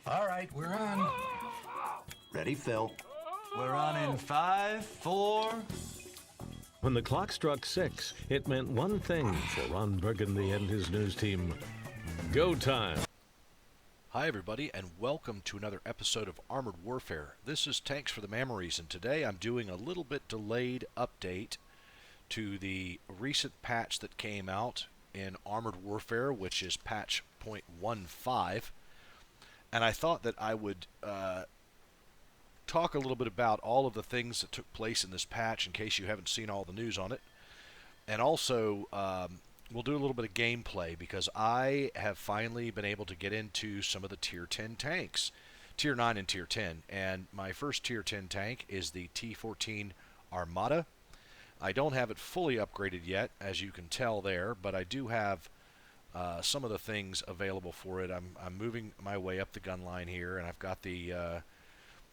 All right, we're on. Ready, Phil? We're on in 5, 4. When the clock struck 6, it meant one thing for Ron Burgundy and his news team. Go time. Hi everybody, and welcome to another episode of Armored Warfare. This is Tanks for the Mammeries, and today I'm doing a little bit delayed update to the recent patch that came out in Armored Warfare, which is patch 0.15. And I thought that I would talk a little bit about all of the things that took place in this patch in case you haven't seen all the news on it. And also, we'll do a little bit of gameplay because I have finally been able to get into some of the Tier 10 tanks. Tier 9 and Tier 10. And my first Tier 10 tank is the T-14 Armada. I don't have it fully upgraded yet, as you can tell there, but I do have some of the things available for it. I'm moving my way up the gun line here, and I've got the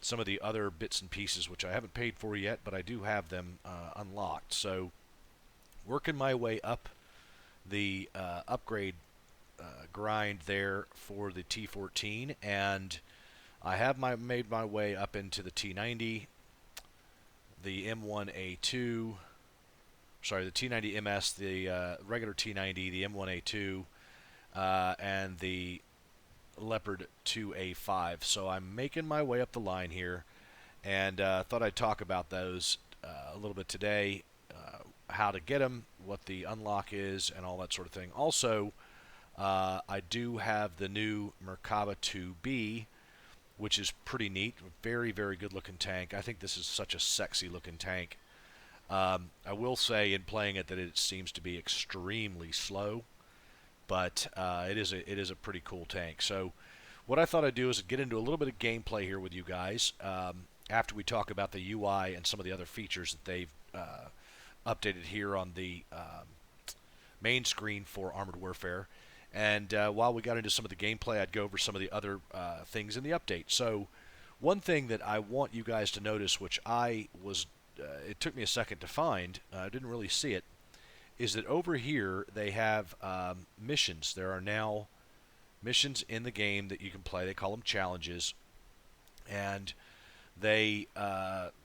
some of the other bits and pieces which I haven't paid for yet, but I do have them unlocked. So working my way up the upgrade grind there for the T-14, and I have made my way up into the T-90, the M1A2, sorry, the T-90 MS, the regular T-90, the M1A2, and the Leopard 2A5. So I'm making my way up the line here, and thought I'd talk about those a little bit today, how to get them, what the unlock is, and all that sort of thing. Also, I do have the new Merkava 2B, which is pretty neat. Very, very good looking tank. I think this is such a sexy looking tank. I will say in playing it that it seems to be extremely slow, but it is a pretty cool tank. So what I thought I'd do is get into a little bit of gameplay here with you guys after we talk about the UI and some of the other features that they've updated here on the main screen for Armored Warfare. And while we got into some of the gameplay, I'd go over some of the other things in the update. So one thing that I want you guys to notice, which I was it took me a second to find, I didn't really see it, is that over here they have missions. There are now missions in the game that you can play. They call them challenges, and they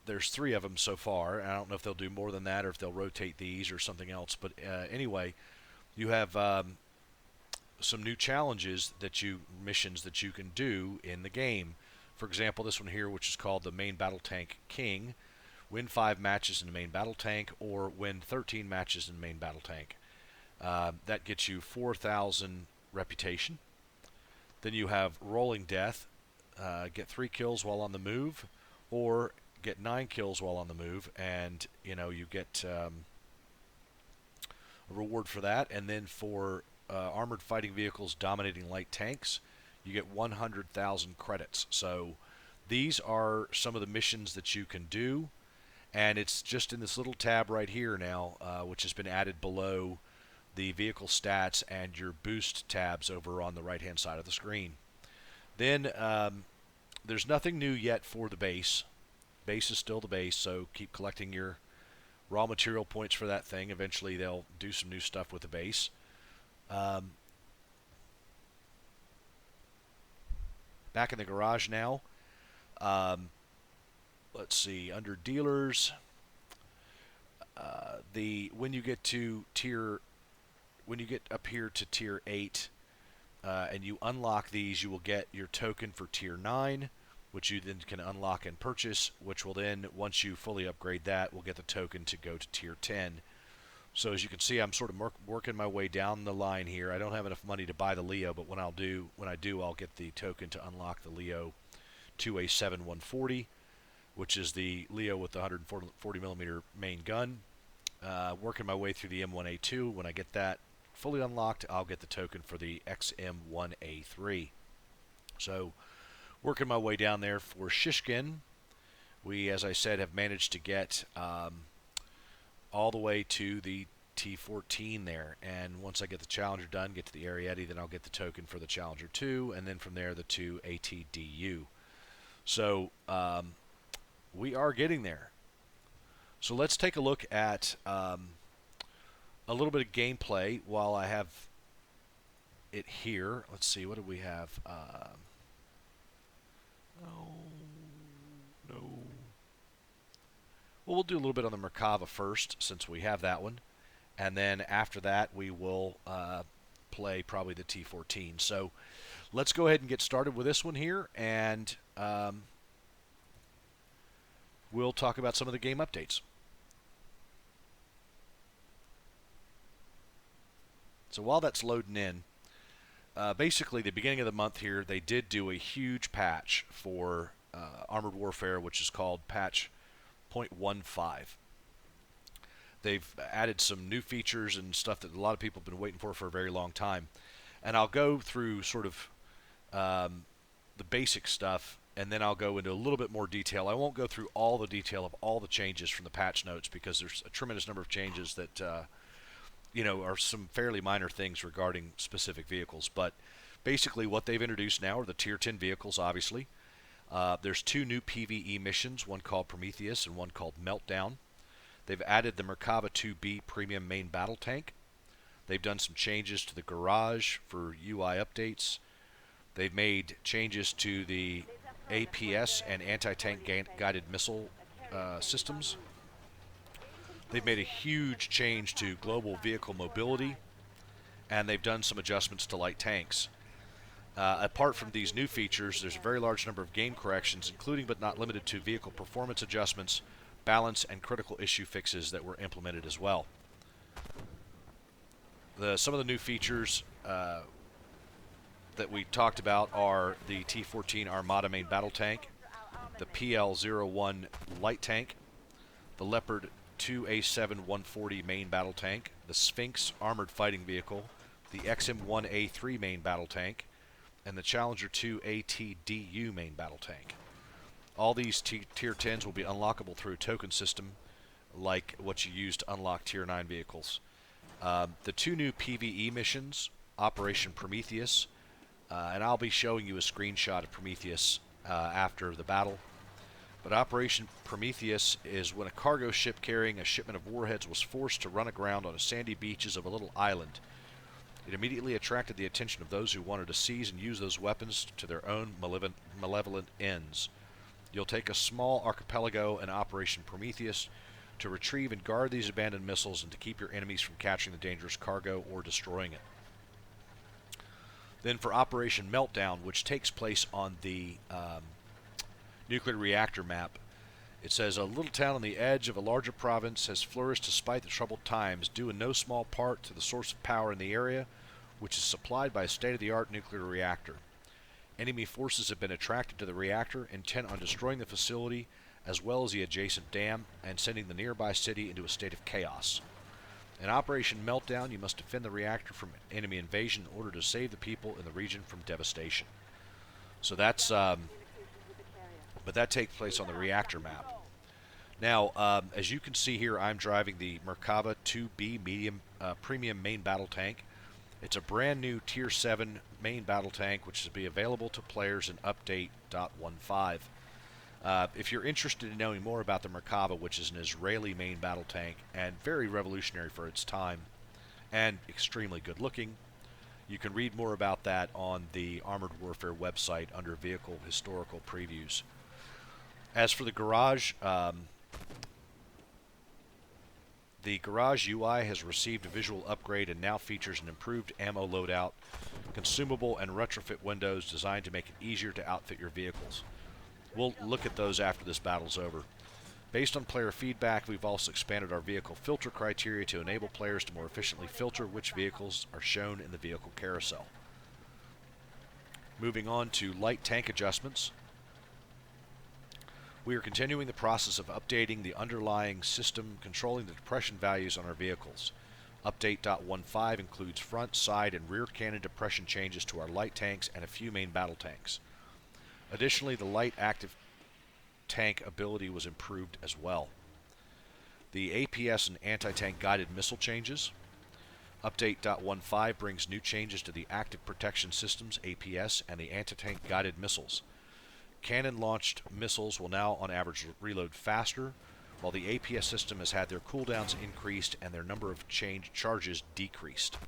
there's 3 of them so far. I don't know if they'll do more than that or if they'll rotate these or something else. But anyway, you have some new challenges missions that you can do in the game. For example, this one here, which is called the Main Battle Tank King. Win 5 matches in the main battle tank, or win 13 matches in the main battle tank. That gets you 4,000 reputation. Then you have Rolling Death. Get 3 kills while on the move, or get 9 kills while on the move, and you get a reward for that. And then for armored fighting vehicles dominating light tanks, you get 100,000 credits. So these are some of the missions that you can do. And it's just in this little tab right here now, which has been added below the vehicle stats and your boost tabs over on the right-hand side of the screen. Then there's nothing new yet for the base. Base is still the base, so keep collecting your raw material points for that thing. Eventually they'll do some new stuff with the base. Back in the garage now. Let's see, under dealers, when you get up here to tier 8, and you unlock these, you will get your token for tier 9, which you then can unlock and purchase, which will then, once you fully upgrade that, will get the token to go to tier 10. So as you can see, I'm sort of working my way down the line here. I don't have enough money to buy the Leo, but when I do, I'll get the token to unlock the Leo 2A7 140. Which is the Leo with the 140mm main gun. Working my way through the M1A2. When I get that fully unlocked, I'll get the token for the XM1A3. So, working my way down there for Shishkin. We, as I said, have managed to get all the way to the T-14 there. And once I get the Challenger done, get to the Ariete, then I'll get the token for the Challenger 2, and then from there the 2 ATDU. So, we are getting there. So let's take a look at a little bit of gameplay while I have it here. Let's see, what do we have? Oh, no. Well, we'll do a little bit on the Merkava first, since we have that one. And then after that, we will play probably the T14. So let's go ahead and get started with this one here, and we'll talk about some of the game updates. So while that's loading in, basically the beginning of the month here, they did do a huge patch for Armored Warfare, which is called patch 0.15. They've added some new features and stuff that a lot of people have been waiting for a very long time. And I'll go through sort of the basic stuff, and then I'll go into a little bit more detail. I won't go through all the detail of all the changes from the patch notes, because there's a tremendous number of changes that are some fairly minor things regarding specific vehicles. But basically what they've introduced now are the Tier 10 vehicles, obviously. There's 2 new PvE missions, one called Prometheus and one called Meltdown. They've added the Merkava 2B Premium Main Battle Tank. They've done some changes to the garage for UI updates. They've made changes to the APS and anti-tank guided missile systems. They've made a huge change to global vehicle mobility, and they've done some adjustments to light tanks. Apart from these new features, there's a very large number of game corrections, including but not limited to vehicle performance adjustments, balance, and critical issue fixes that were implemented as well. Some of the new features that we talked about are the T14 Armada Main Battle Tank, the PL-01 Light Tank, the Leopard 2A7-140 Main Battle Tank, the Sphinx Armored Fighting Vehicle, the XM-1A3 Main Battle Tank, and the Challenger 2 ATDU Main Battle Tank. All these Tier 10s will be unlockable through a token system, like what you use to unlock Tier 9 vehicles. The 2 new PvE missions, Operation Prometheus, and I'll be showing you a screenshot of Prometheus after the battle. But Operation Prometheus is when a cargo ship carrying a shipment of warheads was forced to run aground on the sandy beaches of a little island. It immediately attracted the attention of those who wanted to seize and use those weapons to their own malevolent ends. You'll take a small archipelago in Operation Prometheus to retrieve and guard these abandoned missiles and to keep your enemies from capturing the dangerous cargo or destroying it. Then for Operation Meltdown, which takes place on the nuclear reactor map, it says, a little town on the edge of a larger province has flourished despite the troubled times, due in no small part to the source of power in the area, which is supplied by a state-of-the-art nuclear reactor. Enemy forces have been attracted to the reactor, intent on destroying the facility as well as the adjacent dam and sending the nearby city into a state of chaos. In Operation Meltdown, you must defend the reactor from enemy invasion in order to save the people in the region from devastation. So that's, but that takes place on the reactor map. Now, as you can see here, I'm driving the Merkava 2B Premium Main Battle Tank. It's a brand new Tier 7 main battle tank, which will be available to players in Update 0.15. If you're interested in knowing more about the Merkava, which is an Israeli main battle tank and very revolutionary for its time and extremely good looking, you can read more about that on the Armored Warfare website under Vehicle Historical Previews. As for the garage UI has received a visual upgrade and now features an improved ammo loadout, consumable and retrofit windows designed to make it easier to outfit your vehicles. We'll look at those after this battle's over. Based on player feedback, we've also expanded our vehicle filter criteria to enable players to more efficiently filter which vehicles are shown in the vehicle carousel. Moving on to light tank adjustments. We are continuing the process of updating the underlying system controlling the depression values on our vehicles. Update 0.15 includes front, side, and rear cannon depression changes to our light tanks and a few main battle tanks. Additionally, the light active tank ability was improved as well. The APS and anti-tank guided missile changes. Update 0.15 brings new changes to the active protection systems, APS, and the anti-tank guided missiles. Cannon-launched missiles will now, on average, reload faster, while the APS system has had their cooldowns increased and their number of charges decreased.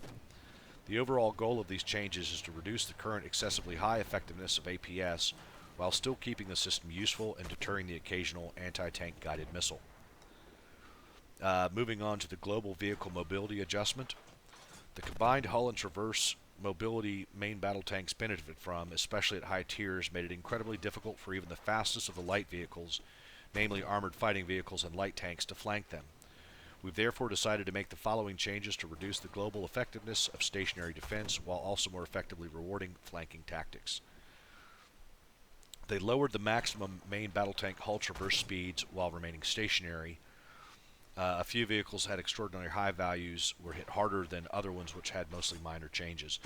The overall goal of these changes is to reduce the current excessively high effectiveness of APS while still keeping the system useful and deterring the occasional anti-tank guided missile. Moving on to the global vehicle mobility adjustment. The combined hull and traverse mobility main battle tanks benefit from, especially at high tiers, made it incredibly difficult for even the fastest of the light vehicles, namely armored fighting vehicles and light tanks, to flank them. We've therefore decided to make the following changes to reduce the global effectiveness of stationary defense while also more effectively rewarding flanking tactics. They lowered the maximum main battle tank hull traverse speeds while remaining stationary. A few vehicles had extraordinarily high values, were hit harder than other ones which had mostly minor changes.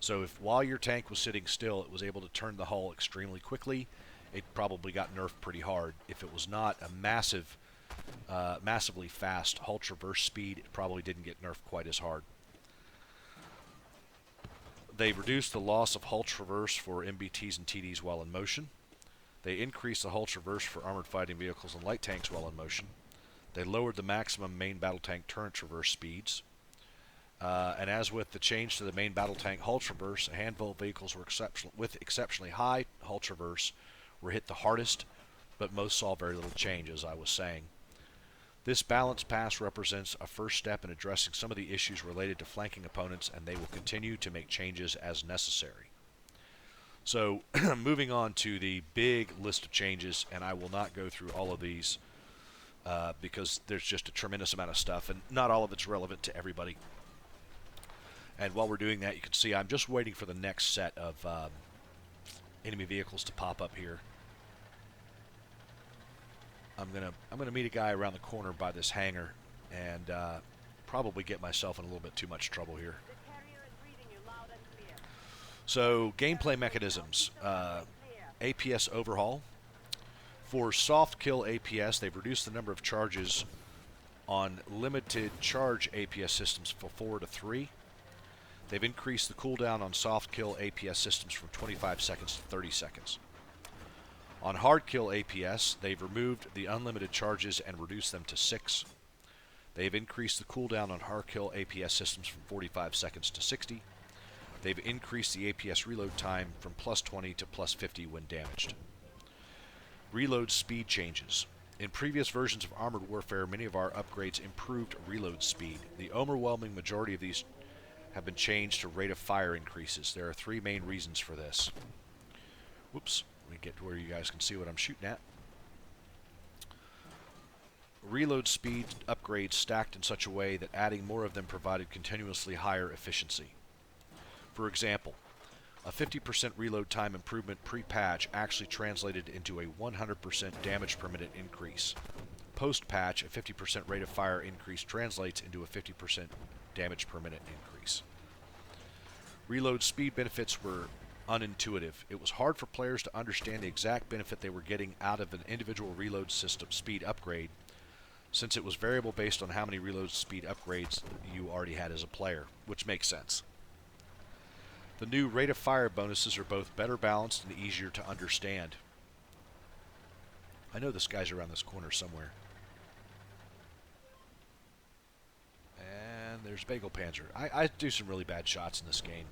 So if while your tank was sitting still it was able to turn the hull extremely quickly, it probably got nerfed pretty hard. If it was not a massively fast hull traverse speed, it probably didn't get nerfed quite as hard. They reduced the loss of hull traverse for MBTs and TDs while in motion. They increased the hull traverse for armored fighting vehicles and light tanks while in motion. They lowered the maximum main battle tank turret traverse speeds. And as with the change to the main battle tank hull traverse, a handful of vehicles were with exceptionally high hull traverse were hit the hardest, but most saw very little change, as I was saying. This balance pass represents a first step in addressing some of the issues related to flanking opponents, and they will continue to make changes as necessary. So, moving on to the big list of changes, and I will not go through all of these because there's just a tremendous amount of stuff, and not all of it's relevant to everybody. And while we're doing that, you can see I'm just waiting for the next set of enemy vehicles to pop up here. I'm gonna meet a guy around the corner by this hangar, and probably get myself in a little bit too much trouble here. So, gameplay mechanisms. APS overhaul. For soft kill APS, they've reduced the number of charges on limited charge APS systems from 4 to 3. They've increased the cooldown on soft kill APS systems from 25 seconds to 30 seconds. On hard kill APS, they've removed the unlimited charges and reduced them to 6. They've increased the cooldown on hard kill APS systems from 45 seconds to 60. They've increased the APS reload time from plus 20 to plus 50 when damaged. Reload speed changes. In previous versions of Armored Warfare, many of our upgrades improved reload speed. The overwhelming majority of these have been changed to rate of fire increases. There are 3 main reasons for this. Whoops, let me get to where you guys can see what I'm shooting at. Reload speed upgrades stacked in such a way that adding more of them provided continuously higher efficiency. For example, a 50% reload time improvement pre-patch actually translated into a 100% damage per minute increase. Post-patch, a 50% rate of fire increase translates into a 50% damage per minute increase. Reload speed benefits were unintuitive. It was hard for players to understand the exact benefit they were getting out of an individual reload system speed upgrade, since it was variable based on how many reload speed upgrades you already had as a player, which makes sense. The new rate of fire bonuses are both better balanced and easier to understand. I know this guy's around this corner somewhere. And there's Bagel Panzer. I do some really bad shots in this game.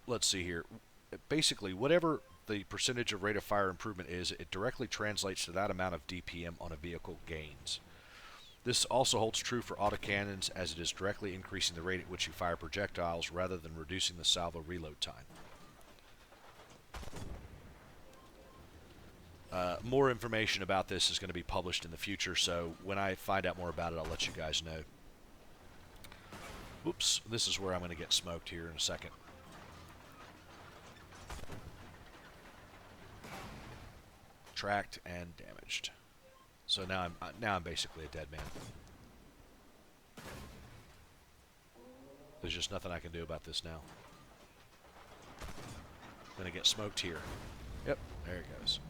Let's see here. Basically, whatever the percentage of rate of fire improvement is, it directly translates to that amount of DPM on a vehicle gains. This also holds true for autocannons, as it is directly increasing the rate at which you fire projectiles rather than reducing the salvo reload time. More information about this is going to be published in the future, so when I find out more about it, I'll let you guys know. Oops, this is where I'm going to get smoked here in a second. Tracked and damaged. So now I'm basically a dead man. There's just nothing I can do about this now. I'm going to get smoked here. Yep, there it goes.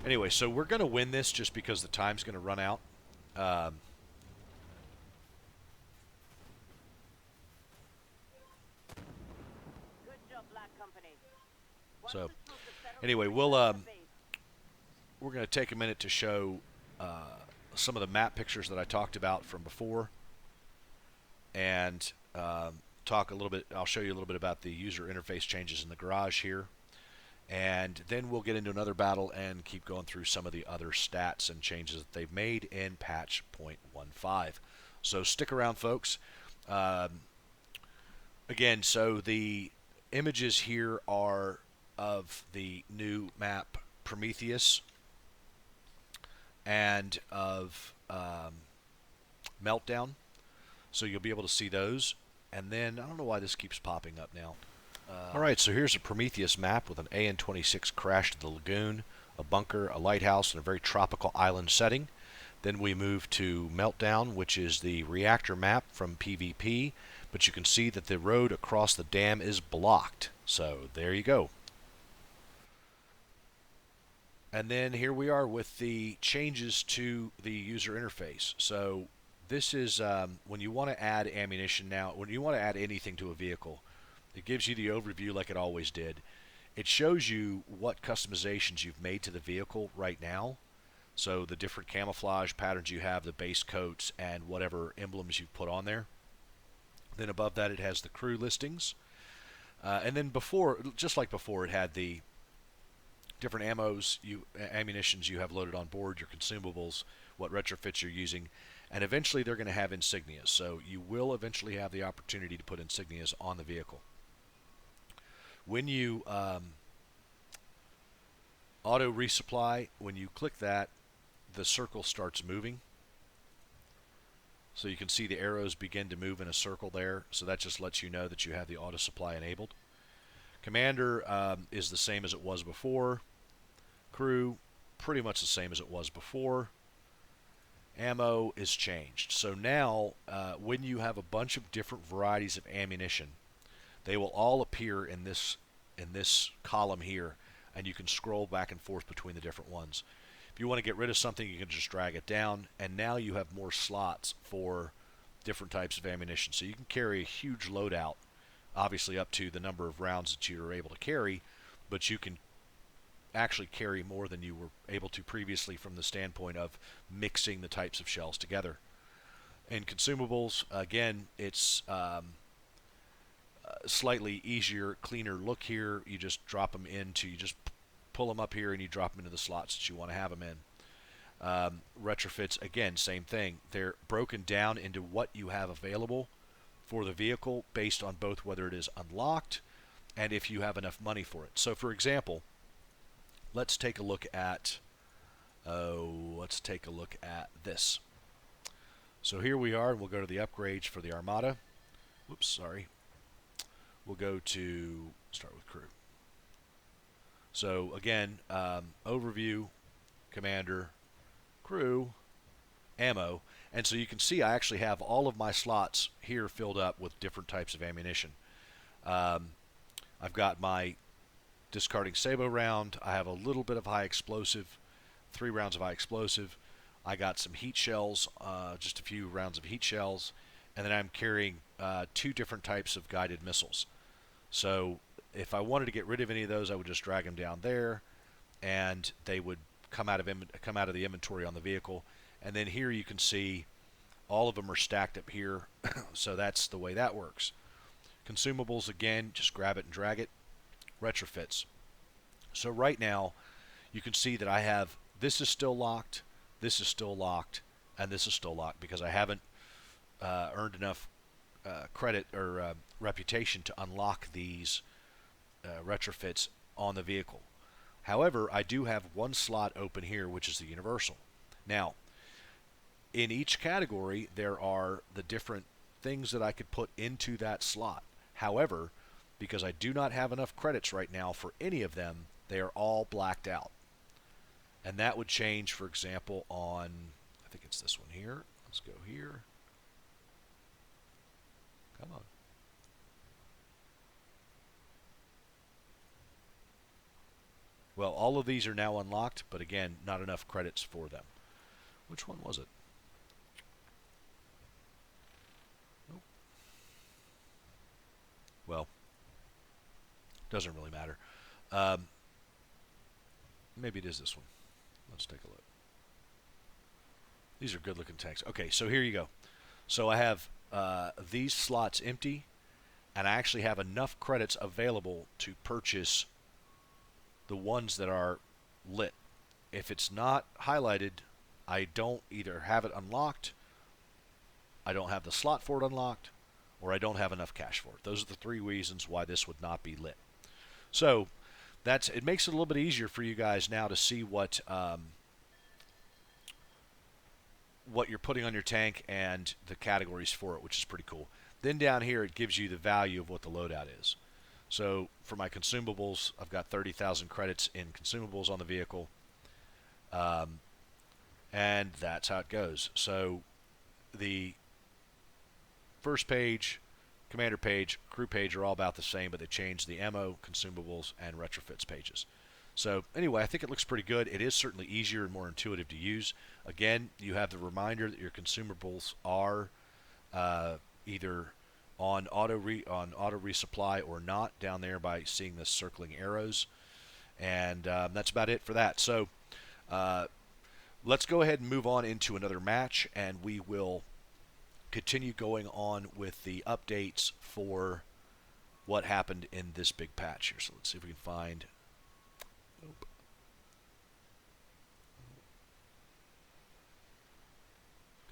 Anyway, so we're going to win this just because the time's going to run out. So, anyway, we're going to take a minute to show some of the map pictures that I talked about from before. And talk a little bit. I'll show you a little bit about the user interface changes in the garage here, and then we'll get into another battle and keep going through some of the other stats and changes that they've made in patch 0.15. So stick around, folks. Again, so the images here are of the new map Prometheus and of Meltdown. So you'll be able to see those. And then, I don't know why this keeps popping up now. Alright, so here's a Prometheus map with an AN-26 crash to the lagoon, a bunker, a lighthouse, and a very tropical island setting. Then we move to Meltdown, which is the reactor map from PvP. But you can see that the road across the dam is blocked. So there you go. And then here we are with the changes to the user interface. So this is when you want to add ammunition now, when you want to add anything to a vehicle, it gives you the overview like it always did. It shows you what customizations you've made to the vehicle right now. So the different camouflage patterns you have, the base coats, and whatever emblems you've put on there. Then above that it has the crew listings. And then before, just like before, it had the different ammunitions you have loaded on board, your consumables, what retrofits you're using, and eventually they're going to have insignias. So you will eventually have the opportunity to put insignias on the vehicle. When you auto resupply, when you click that, the circle starts moving. So you can see the arrows begin to move in a circle there. So that just lets you know that you have the auto supply enabled. Commander is the same as it was before. Crew, pretty much the same as it was before. Ammo is changed. So now, when you have a bunch of different varieties of ammunition, they will all appear in this column here, and you can scroll back and forth between the different ones. If you want to get rid of something, you can just drag it down, and now you have more slots for different types of ammunition. So you can carry a huge loadout, obviously up to the number of rounds that you're able to carry, but you can actually carry more than you were able to previously from the standpoint of mixing the types of shells together. In consumables, again, it's slightly easier, cleaner look here. You just drop them into, you just pull them up here and you drop them into the slots that you want to have them in. Retrofits, again, same thing. They're broken down into what you have available for the vehicle based on both whether it is unlocked and if you have enough money for it. So, for example, let's take a look at this. So here we are, and we'll go to the upgrades for the Armada. Whoops, sorry. We'll go to start with crew. So again, overview, commander, crew, ammo, and so you can see I actually have all of my slots here filled up with different types of ammunition. I've got my discarding sabot round. I have a little bit of high explosive, 3 rounds of high explosive. I got some heat shells, just a few rounds of heat shells, and then I'm carrying 2 different types of guided missiles. So if I wanted to get rid of any of those, I would just drag them down there, and they would come out of the inventory on the vehicle. And then here you can see all of them are stacked up here, so that's the way that works. Consumables, again, just grab it and drag it. Retrofits. So right now, you can see that I have, this is still locked, this is still locked, and this is still locked because I haven't earned enough credit or reputation to unlock these retrofits on the vehicle. However, I do have one slot open here, which is the universal. Now, in each category, there are the different things that I could put into that slot. However, because I do not have enough credits right now for any of them, they are all blacked out. And that would change, for example, on, I think it's this one here. Let's go here. Come on. Well, all of these are now unlocked, but again, not enough credits for them. Which one was it? Nope. Well, doesn't really matter. Maybe it is this one. Let's take a look. These are good looking tanks. Okay, so here you go. So I have these slots empty, and I actually have enough credits available to purchase the ones that are lit. If it's not highlighted, I don't either have it unlocked, I don't have the slot for it unlocked, or I don't have enough cash for it. Those are the three reasons why this would not be lit. So it makes it a little bit easier for you guys now to see what you're putting on your tank and the categories for it, which is pretty cool. Then down here it gives you the value of what the loadout is. So for my consumables, I've got 30,000 credits in consumables on the vehicle, and that's how it goes. So the first page, commander page, crew page are all about the same, but they changed the ammo, consumables, and retrofits pages. So anyway, I think it looks pretty good. It is certainly easier and more intuitive to use. Again, you have the reminder that your consumables are either on auto resupply or not down there by seeing the circling arrows. And that's about it for that. So let's go ahead and move on into another match, and we will continue going on with the updates for what happened in this big patch here. So let's see if we can find... Nope.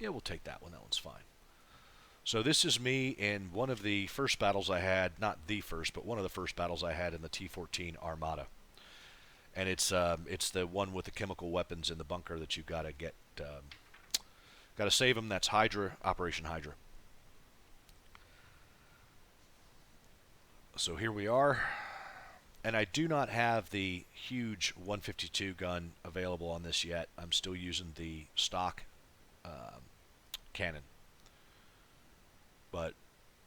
Yeah, we'll take that one. That one's fine. So this is me in one of the first battles I had, not the first, but one of the first battles I had in the T-14 Armada. And it's the one with the chemical weapons in the bunker that you've got to get, got to save them. That's Hydra, Operation Hydra. So here we are. And I do not have the huge 152 gun available on this yet. I'm still using the stock cannon. But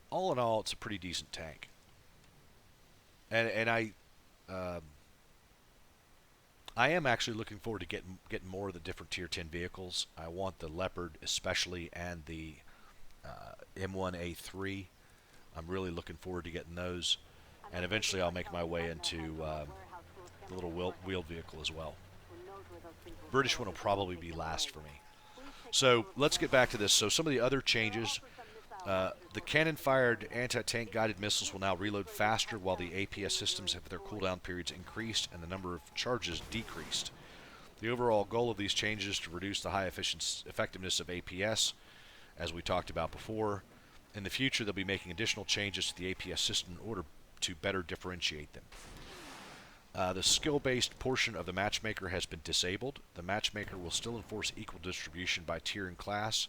all in all, it's a pretty decent tank. And I am actually looking forward to getting more of the different Tier 10 vehicles. I want the Leopard especially, and the M1A3. I'm really looking forward to getting those. And eventually I'll make my way into the little wheeled vehicle as well. British one will probably be last for me. So let's get back to this. So some of the other changes. The cannon-fired anti-tank guided missiles will now reload faster, while the APS systems have their cooldown periods increased and the number of charges decreased. The overall goal of these changes is to reduce the high effectiveness of APS, as we talked about before. In the future, they'll be making additional changes to the APS system in order to better differentiate them. The skill-based portion of the matchmaker has been disabled. The matchmaker will still enforce equal distribution by tier and class,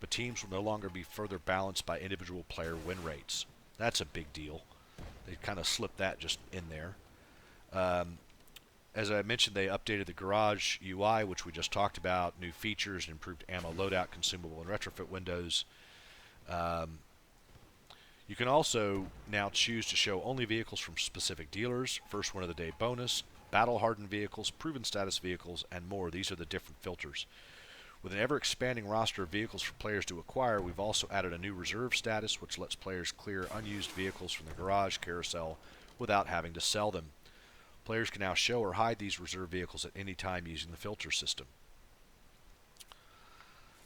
but teams will no longer be further balanced by individual player win rates. That's a big deal. They kind of slipped that just in there. As I mentioned, they updated the garage UI, which we just talked about, new features, improved ammo loadout, consumable, and retrofit windows. You can also now choose to show only vehicles from specific dealers, first win of the day bonus, battle-hardened vehicles, proven status vehicles, and more. These are the different filters. With an ever-expanding roster of vehicles for players to acquire, we've also added a new reserve status, which lets players clear unused vehicles from the garage carousel without having to sell them. Players can now show or hide these reserve vehicles at any time using the filter system.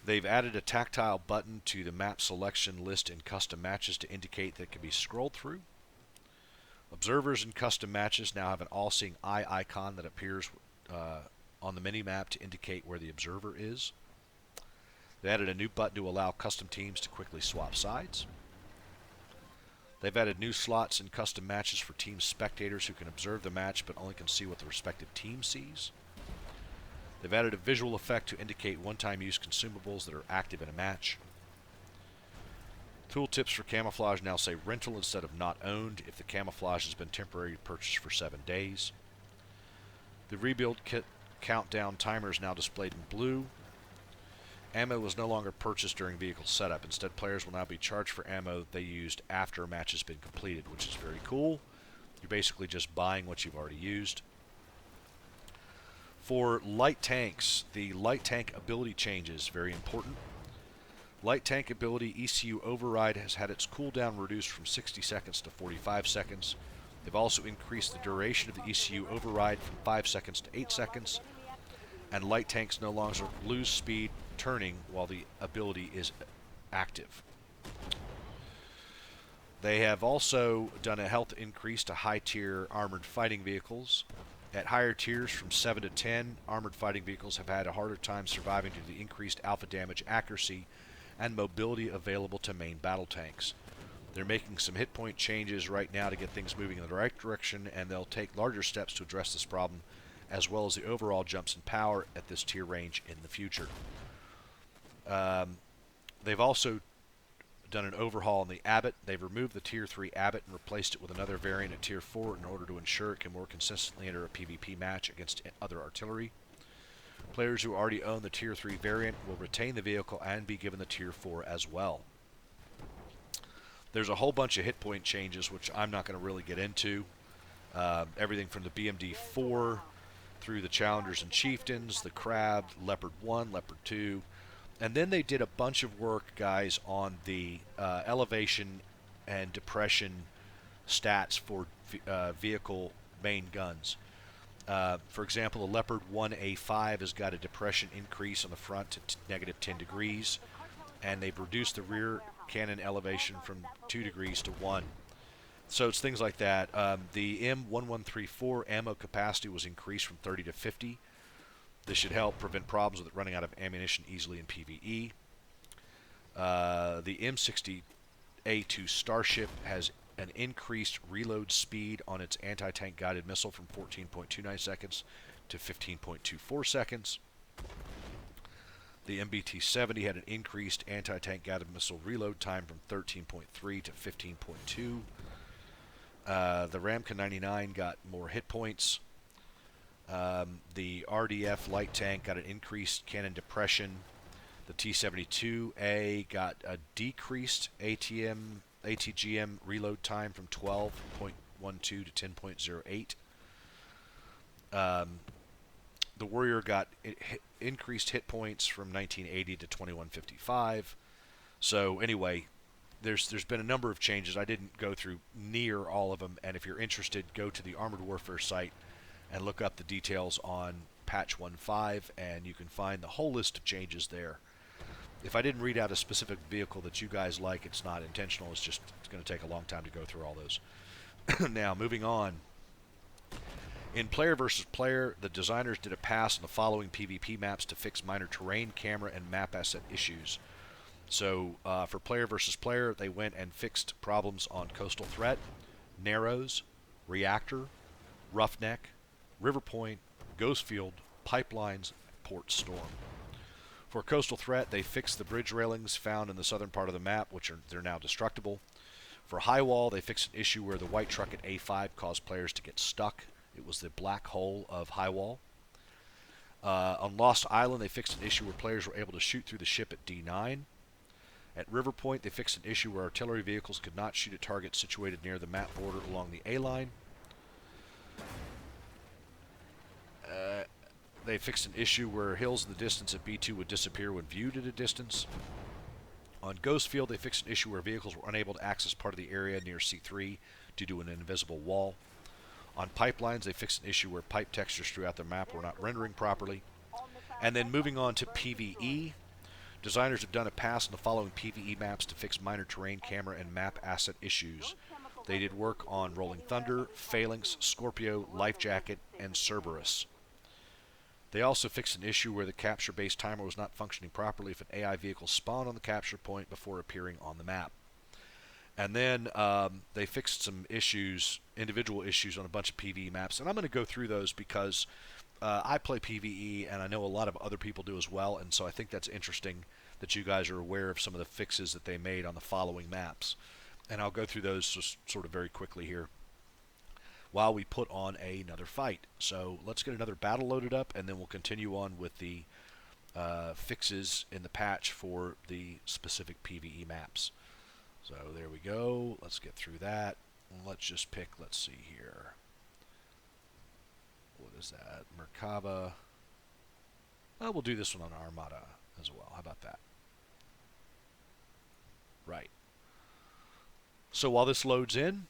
They've added a tactile button to the map selection list in custom matches to indicate that it can be scrolled through. Observers in custom matches now have an all-seeing eye icon that appears on the mini-map to indicate where the observer is. They added a new button to allow custom teams to quickly swap sides. They've added new slots in custom matches for team spectators who can observe the match but only can see what the respective team sees. They've added a visual effect to indicate one-time use consumables that are active in a match. Tooltips for camouflage now say rental instead of not owned if the camouflage has been temporarily purchased for 7 days. The rebuild kit countdown timer is now displayed in blue. Ammo is no longer purchased during vehicle setup. Instead, players will now be charged for ammo they used after a match has been completed, which is very cool. You're basically just buying what you've already used. For light tanks, the light tank ability changes, very important. Light tank ability ECU override has had its cooldown reduced from 60 seconds to 45 seconds. They've also increased the duration of the ECU override from 5 seconds to 8 seconds. And light tanks no longer lose speed turning while the ability is active. They have also done a health increase to high-tier armored fighting vehicles. At higher tiers from 7 to 10, armored fighting vehicles have had a harder time surviving due to the increased alpha damage accuracy and mobility available to main battle tanks. They're making some hit point changes right now to get things moving in the right direction, and they'll take larger steps to address this problem, as well as the overall jumps in power at this tier range in the future. They've also done an overhaul on the Abbott. They've removed the Tier 3 Abbott and replaced it with another variant at Tier 4 in order to ensure it can more consistently enter a PvP match against other artillery. Players who already own the Tier 3 variant will retain the vehicle and be given the Tier 4 as well. There's a whole bunch of hit point changes, which I'm not going to really get into. Everything from the BMD 4 through the Challengers and Chieftains, the Crab, Leopard 1, Leopard 2. And then they did a bunch of work, guys, on the elevation and depression stats for vehicle main guns. For example, the Leopard 1A5 has got a depression increase on the front to negative 10 degrees, and they've reduced the rear cannon elevation from 2 degrees to 1. So it's things like that. The M1134 ammo capacity was increased from 30 to 50. This should help prevent problems with it running out of ammunition easily in PvE. The M60A2 Starship has an increased reload speed on its anti-tank guided missile from 14.29 seconds to 15.24 seconds. The MBT-70 had an increased anti-tank guided missile reload time from 13.3 to 15.2. The Ramka 99 got more hit points. The RDF light tank got an increased cannon depression. The T-72A got a decreased ATGM reload time from 12.12 to 10.08. The Warrior got increased hit points from 1980 to 2155. So anyway, there's been a number of changes. I didn't go through near all of them, and if you're interested, go to the Armored Warfare site and look up the details on patch 1.5, and you can find the whole list of changes there. If I didn't read out a specific vehicle that you guys like, it's not intentional. It's going to take a long time to go through all those. Now, moving on. In Player versus Player, the designers did a pass on the following PvP maps to fix minor terrain, camera, and map asset issues. So, for Player versus Player, they went and fixed problems on Coastal Threat, Narrows, Reactor, Roughneck, River Point, Ghostfield, Pipelines, Port Storm. For Coastal Threat, they fixed the bridge railings found in the southern part of the map, they're now destructible. For High Wall, they fixed an issue where the white truck at A5 caused players to get stuck. It was the black hole of High Wall. On Lost Island, they fixed an issue where players were able to shoot through the ship at D9. At River Point, they fixed an issue where artillery vehicles could not shoot at targets situated near the map border along the A-line. They fixed an issue where hills in the distance at B2 would disappear when viewed at a distance. On Ghostfield, they fixed an issue where vehicles were unable to access part of the area near C3 due to an invisible wall. On Pipelines, they fixed an issue where pipe textures throughout the map were not rendering properly. And then moving on to PvE, designers have done a pass on the following PvE maps to fix minor terrain, camera, and map asset issues. They did work on Rolling Thunder, Phalanx, Scorpio, Life Jacket, and Cerberus. They also fixed an issue where the capture-based timer was not functioning properly if an AI vehicle spawned on the capture point before appearing on the map. And then they fixed some issues, individual issues on a bunch of PvE maps. And I'm going to go through those because I play PvE, and I know a lot of other people do as well. And so I think that's interesting that you guys are aware of some of the fixes that they made on the following maps. And I'll go through those just sort of very quickly here while we put on another fight. So let's get another battle loaded up, and then we'll continue on with the fixes in the patch for the specific PvE maps. So there we go. Let's get through that. Let's just pick, let's see here. What is that? Merkava. Oh, we'll do this one on Armada as well. How about that? Right. So while this loads in,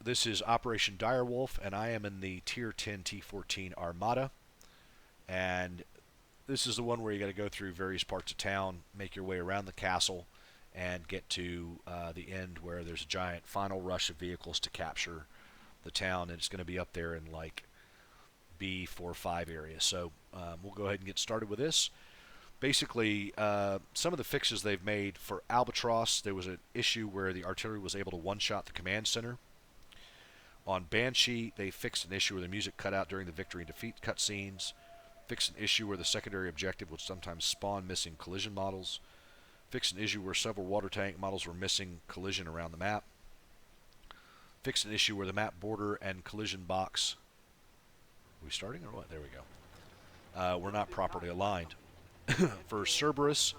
this is Operation Direwolf, and I am in the Tier 10 T14 Armada. And this is the one where you got to go through various parts of town, make your way around the castle, and get to the end where there's a giant final rush of vehicles to capture the town, and it's going to be up there in like B45 area. So we'll go ahead and get started with this. Basically, some of the fixes they've made for Albatross, there was an issue where the artillery was able to one-shot the command center. On Banshee, they fixed an issue where the music cut out during the victory and defeat cutscenes. Fixed an issue where the secondary objective would sometimes spawn missing collision models. Fixed an issue where several water tank models were missing collision around the map. Fixed an issue where the map border and collision box... Are we starting or what? There we go. Were not properly aligned. For Cerberus,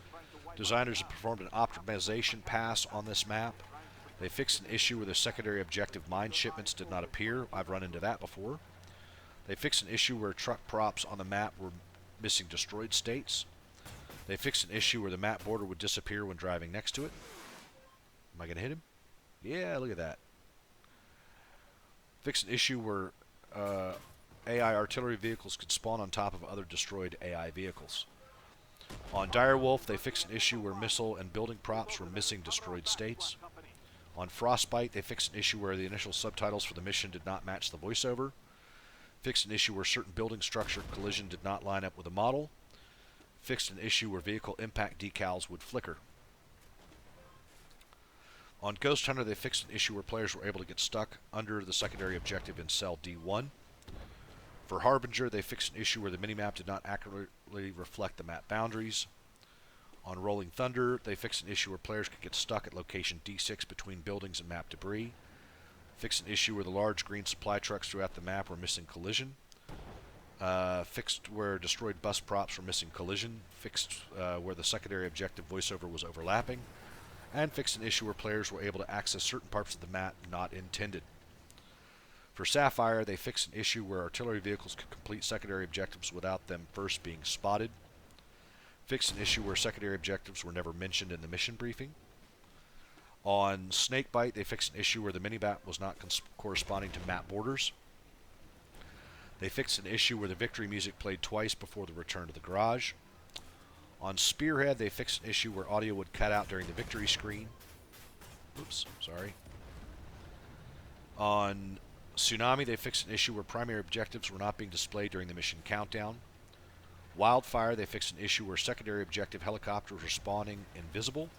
designers have performed an optimization pass on this map. They fixed an issue where the secondary objective mine shipments did not appear. I've run into that before. They fixed an issue where truck props on the map were missing destroyed states. They fixed an issue where the map border would disappear when driving next to it. Am I going to hit him? Yeah, look at that. Fixed an issue where AI artillery vehicles could spawn on top of other destroyed AI vehicles. On Direwolf, they fixed an issue where missile and building props were missing destroyed states. On Frostbite, they fixed an issue where the initial subtitles for the mission did not match the voiceover. Fixed an issue where certain building structure collision did not line up with the model. Fixed an issue where vehicle impact decals would flicker. On Ghost Hunter, they fixed an issue where players were able to get stuck under the secondary objective in cell D1. For Harbinger, they fixed an issue where the minimap did not accurately reflect the map boundaries. On Rolling Thunder, they fixed an issue where players could get stuck at location D6 between buildings and map debris. Fixed an issue where the large green supply trucks throughout the map were missing collision. Fixed where destroyed bus props were missing collision. Fixed where the secondary objective voiceover was overlapping. And fixed an issue where players were able to access certain parts of the map not intended. For Sapphire, they fixed an issue where artillery vehicles could complete secondary objectives without them first being spotted. Fixed an issue where secondary objectives were never mentioned in the mission briefing. On Snakebite, they fixed an issue where the minimap was not corresponding to map borders. They fixed an issue where the victory music played twice before the return to the garage. On Spearhead, they fixed an issue where audio would cut out during the victory screen. Oops, sorry. On Tsunami, they fixed an issue where primary objectives were not being displayed during the mission countdown. Wildfire, they fixed an issue where secondary objective helicopters were spawning invisible.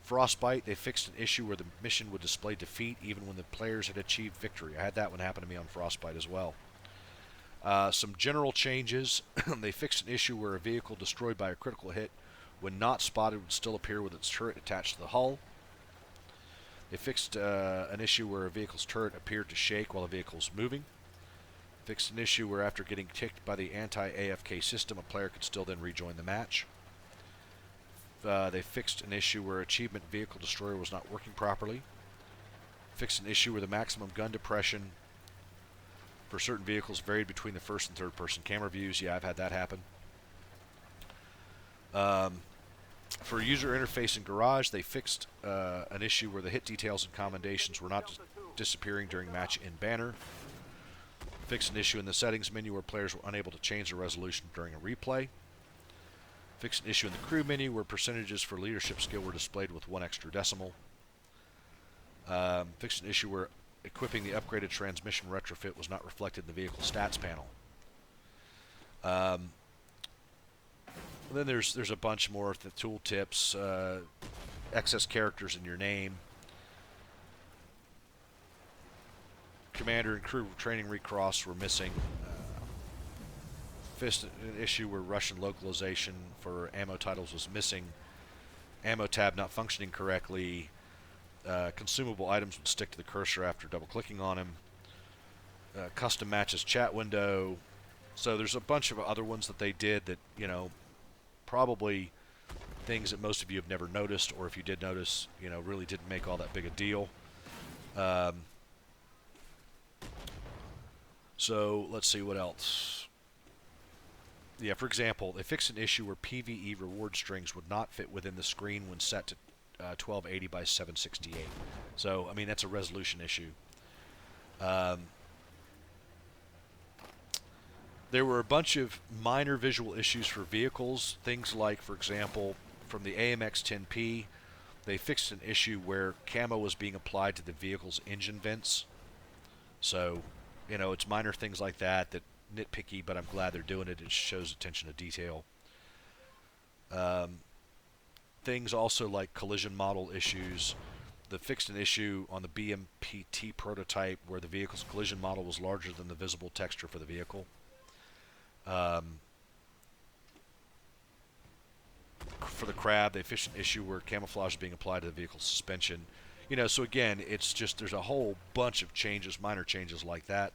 Frostbite, they fixed an issue where the mission would display defeat even when the players had achieved victory. I had that one happen to me on Frostbite as well. Some general changes. They fixed an issue where a vehicle destroyed by a critical hit when not spotted would still appear with its turret attached to the hull. They fixed an issue where a vehicle's turret appeared to shake while the vehicle was moving. Fixed an issue where after getting ticked by the anti-AFK system, a player could still then rejoin the match. They fixed an issue where achievement vehicle destroyer was not working properly. Fixed an issue where the maximum gun depression for certain vehicles varied between the first and third person camera views. Yeah, I've had that happen. For user interface in Garage, they fixed an issue where the hit details and commendations were not disappearing during match in banner. Fixed an issue in the settings menu where players were unable to change the resolution during a replay. Fixed an issue in the crew menu where percentages for leadership skill were displayed with one extra decimal. Fixed an issue where equipping the upgraded transmission retrofit was not reflected in the vehicle stats panel. Then there's a bunch more the tool tips, excess characters in your name, commander and crew training recross were missing. Fixed an issue where Russian localization for ammo titles was missing. Ammo tab not functioning correctly. Consumable items would stick to the cursor after double clicking on them. Custom matches chat window. So there's a bunch of other ones that they did that, you know, probably things that most of you have never noticed, or if you did notice, you know, really didn't make all that big a deal. So let's see what else. Yeah, for example, they fixed an issue where PvE reward strings would not fit within the screen when set to 1280 by 768. So, I mean, that's a resolution issue. There were a bunch of minor visual issues for vehicles. Things like, for example, from the AMX-10P, they fixed an issue where camo was being applied to the vehicle's engine vents. So, you know, it's minor things like that that nitpicky, but I'm glad they're doing it. It shows attention to detail. Things also like collision model issues. They fixed an issue on the BMPT prototype where the vehicle's collision model was larger than the visible texture for the vehicle. For the Crab, they fixed an issue where camouflage is being applied to the vehicle's suspension. You know, so again, it's just there's a whole bunch of changes, minor changes like that.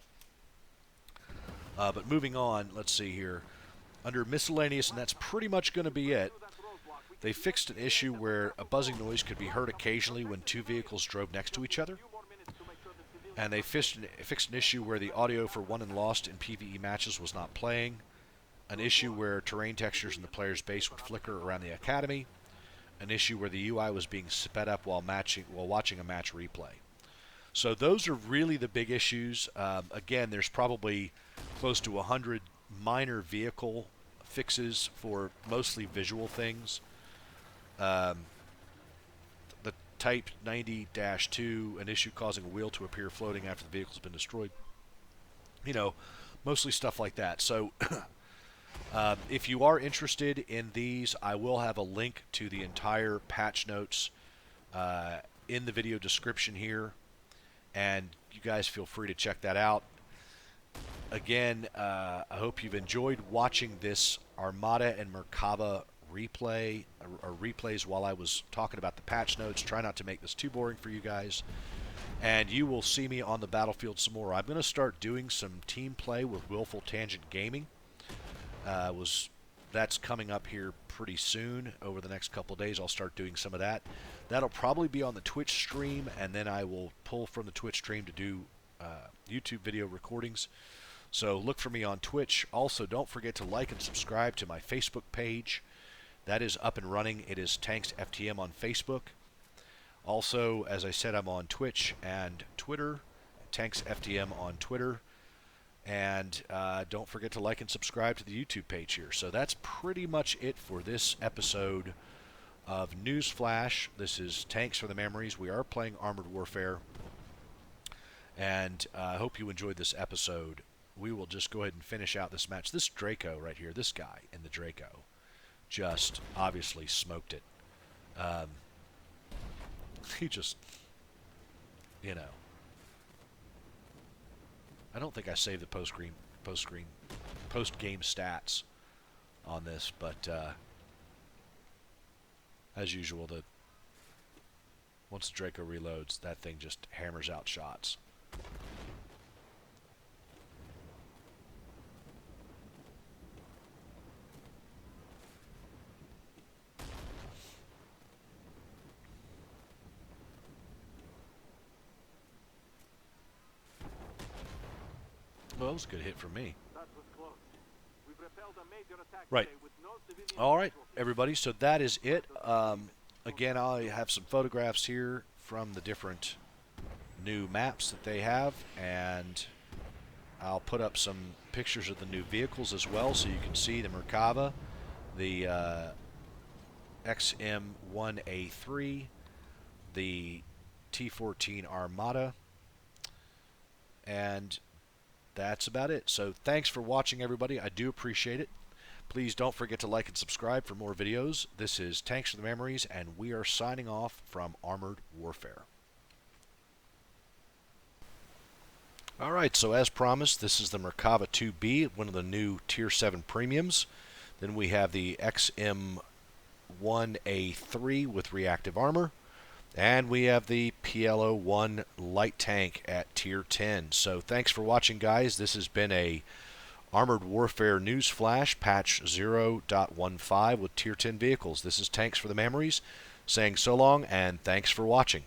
But moving on, let's see here. Under miscellaneous, and that's pretty much going to be it, they fixed an issue where a buzzing noise could be heard occasionally when two vehicles drove next to each other. And they fixed an issue where the audio for Won and Lost in PvE matches was not playing. An issue where terrain textures in the player's base would flicker around the academy. An issue where the UI was being sped up while watching a match replay. So those are really the big issues. Again, there's probably close to 100 minor vehicle fixes for mostly visual things. The Type 90-2, an issue causing a wheel to appear floating after the vehicle's been destroyed. You know, mostly stuff like that. So if you are interested in these, I will have a link to the entire patch notes in the video description here, and you guys feel free to check that out. Again, I hope you've enjoyed watching this Armada and Merkava replay or replays while I was talking about the patch notes. Try not to make this too boring for you guys, and you will see me on the battlefield some more. I'm going to start doing some team play with Willful Tangent Gaming. That's coming up here pretty soon. Over the next couple of days, I'll start doing some of that. That'll probably be on the Twitch stream, and then I will pull from the Twitch stream to do YouTube video recordings. So look for me on Twitch. Also, don't forget to like and subscribe to my Facebook page. That is up and running. It is Tanks FTM on Facebook. Also, as I said, I'm on Twitch and Twitter. Tanks FTM on Twitter. And don't forget to like and subscribe to the YouTube page here. So that's pretty much it for this episode of Newsflash. This is Tanks for the Mammeries. We are playing Armored Warfare. And I hope you enjoyed this episode. We will just go ahead and finish out this match. This Draco right here, this guy in the Draco, just obviously smoked it. He just, you know. I don't think I saved the post-game stats on this, but as usual, once the Draco reloads, that thing just hammers out shots. Well, that was a good hit for me. Right. All right, everybody. So that is it. Again, I have some photographs here from the different new maps that they have, and I'll put up some pictures of the new vehicles as well, so you can see the Merkava, the XM1A3, the T14 Armada, and that's about it. So thanks for watching, everybody. I do appreciate it. Please don't forget to like and subscribe for more videos. This is Tanks for the Mammeries, and we are signing off from Armored Warfare. Alright, so as promised, this is the Merkava 2B, one of the new Tier 7 premiums. Then we have the XM1A3 with reactive armor. And we have the PLO-1 light tank at Tier 10. So thanks for watching, guys. This has been a Armored Warfare News Flash, patch 0.15 with Tier 10 vehicles. This is Tanks for the Mammeries, saying so long, and thanks for watching.